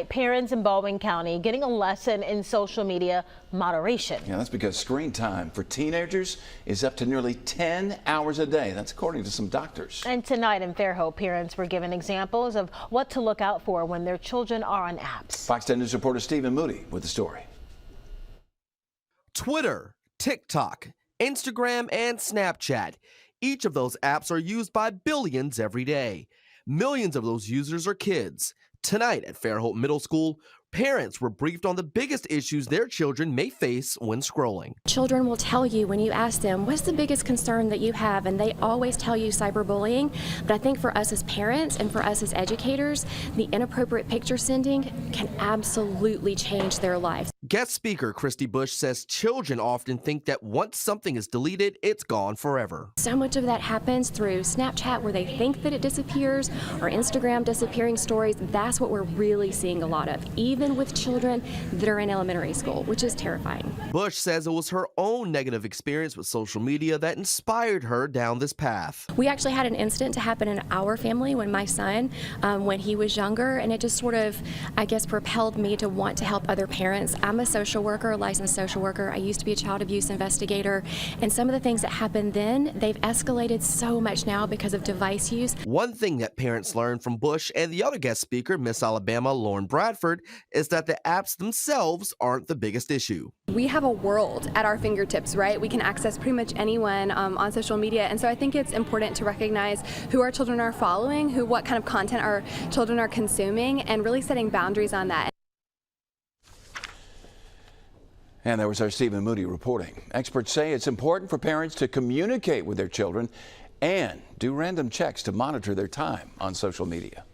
Parents in Baldwin County getting a lesson in social media moderation. Yeah, that's because screen time for teenagers is up to nearly 10 hours a day. That's according to some doctors. And tonight in Fairhope, parents were given examples of what to look out for when their children are on apps. Fox 10 News reporter Stephen Moody with the story. Twitter, TikTok, Instagram, and Snapchat. Each of those apps are used by billions every day. Millions of those users are kids. Tonight at Fairhope Middle School, parents were briefed on the biggest issues their children may face when scrolling. Children will tell you when you ask them, what's the biggest concern that you have? And they always tell you cyberbullying. But I think for us as parents and for us as educators, the inappropriate picture sending can absolutely change their lives. Guest speaker Christy Bush says children often think that once something is deleted, it's gone forever. So much of that happens through Snapchat, where they think that it disappears, or Instagram disappearing stories. That's what we're really seeing a lot of, even with children that are in elementary school, which is terrifying. Bush says it was her own negative experience with social media that inspired her down this path. We actually had an incident to happen in our family when my son, when he was younger, and it just sort of, I guess, propelled me to want to help other parents. I'm a social worker, a licensed social worker. I used to be a child abuse investigator, and some of the things that happened then, they've escalated so much now because of device use. One thing that parents learned from Bush and the other guest speaker, Miss Alabama Lauren Bradford, is that the apps themselves aren't the biggest issue. We have a world at our fingertips, right? We can access pretty much anyone on social media, and so I think it's important to recognize who our children are following, what kind of content our children are consuming, and really setting boundaries on that. And that was our Stephen Moody reporting. Experts say it's important for parents to communicate with their children and do random checks to monitor their time on social media.